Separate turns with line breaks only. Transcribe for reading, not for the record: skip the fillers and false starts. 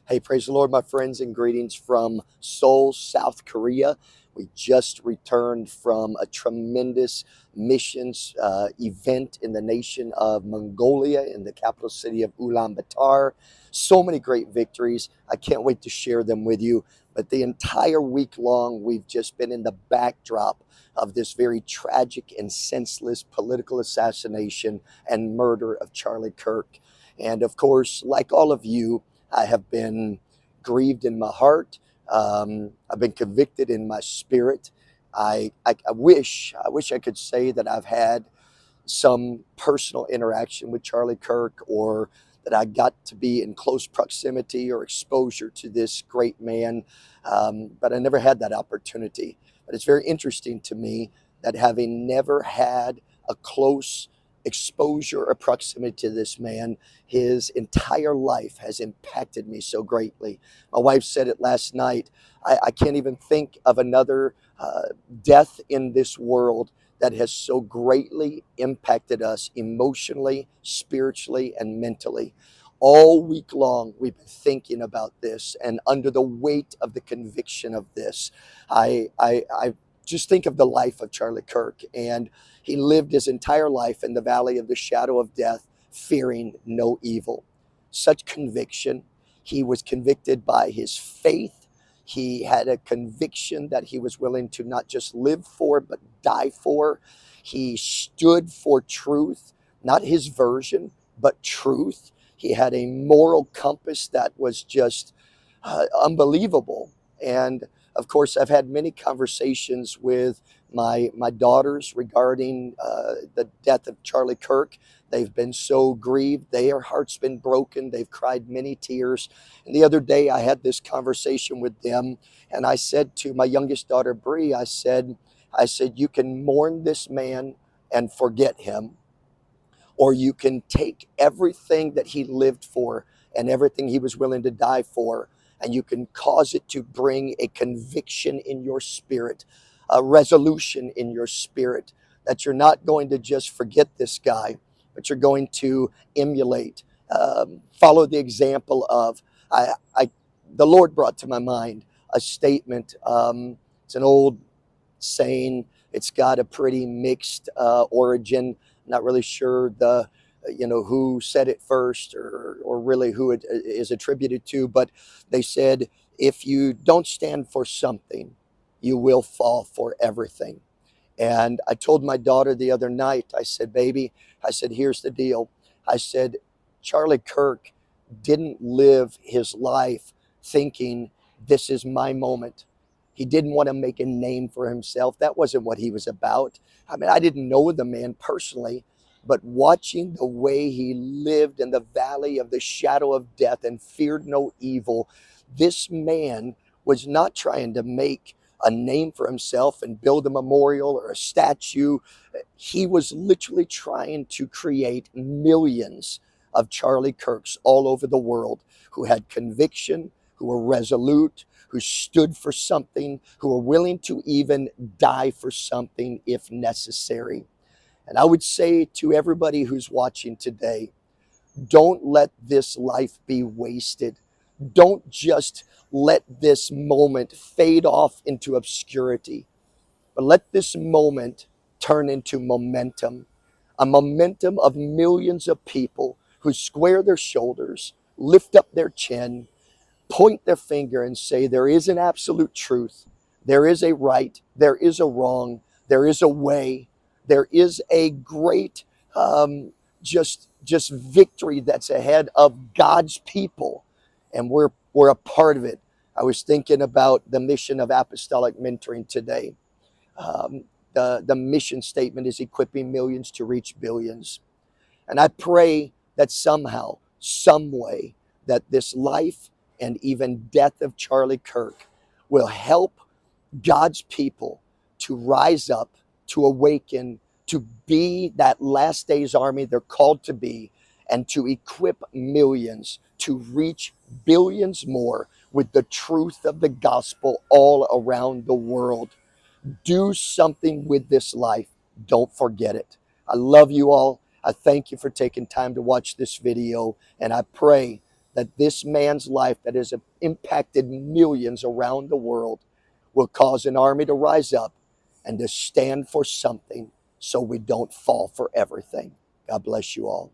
Hey, praise the Lord, my friends, and greetings from Seoul, South Korea. We just returned from a tremendous missions event in the nation of Mongolia, in the capital city of Ulaanbaatar. So many great victories. I can't wait to share them with you. But the entire week long, we've just been in the backdrop of this very tragic and senseless political assassination and murder of Charlie Kirk. And of course, like all of you, I have been grieved in my heart. I've been convicted in my spirit. I wish I could say that I've had some personal interaction with Charlie Kirk, or that I got to be in close proximity or exposure to this great man. But I never had that opportunity. But it's very interesting to me that, having never had a close exposure or proximity to this man, his entire life has impacted me so greatly. My wife said it last night. I can't even think of another death in this world that has so greatly impacted us emotionally, spiritually, and mentally. All week long, we've been thinking about this, and under the weight of the conviction of this, I just think of the life of Charlie Kirk. And he lived his entire life in the valley of the shadow of death, fearing no evil. Such conviction. He was convicted by his faith. He had a conviction that he was willing to not just live for, but die for. He stood for truth, not his version, but truth. He had a moral compass that was just unbelievable. And of course, I've had many conversations with my daughters regarding the death of Charlie Kirk. They've been so grieved. Their heart's been broken. They've cried many tears. And the other day, I had this conversation with them, and I said to my youngest daughter, Bree, I said, you can mourn this man and forget him, or you can take everything that he lived for and everything he was willing to die for, and you can cause it to bring a conviction in your spirit, a resolution in your spirit, that you're not going to just forget this guy, but you're going to emulate, follow the example of. The Lord brought to my mind a statement. It's an old saying. It's got a pretty mixed origin. Not really sure who said it first, or really who it is attributed to, but they said, if you don't stand for something, you will fall for everything. And I told my daughter the other night, I said, baby, I said, here's the deal. I said, Charlie Kirk didn't live his life thinking, this is my moment. He didn't want to make a name for himself. That wasn't what he was about. I mean, I didn't know the man personally, but watching the way he lived in the valley of the shadow of death and feared no evil, this man was not trying to make a name for himself and build a memorial or a statue. He was literally trying to create millions of Charlie Kirks all over the world, who had conviction, who were resolute, who stood for something, who were willing to even die for something if necessary. And I would say to everybody who's watching today, don't let this life be wasted. Don't just let this moment fade off into obscurity, but let this moment turn into momentum, a momentum of millions of people who square their shoulders, lift up their chin, point their finger and say, there is an absolute truth. There is a right. There is a wrong. There is a way. There is a great just victory that's ahead of God's people, and we're a part of it. I was thinking about the mission of apostolic mentoring today. The mission statement is equipping millions to reach billions. And I pray that somehow, some way, that this life and even death of Charlie Kirk will help God's people to rise up, to awaken, to be that last days army they're called to be, and to equip millions to reach billions more with the truth of the gospel all around the world. Do something with this life. Don't forget it. I love you all. I thank you for taking time to watch this video, and I pray that this man's life that has impacted millions around the world will cause an army to rise up and to stand for something so we don't fall for everything. God bless you all.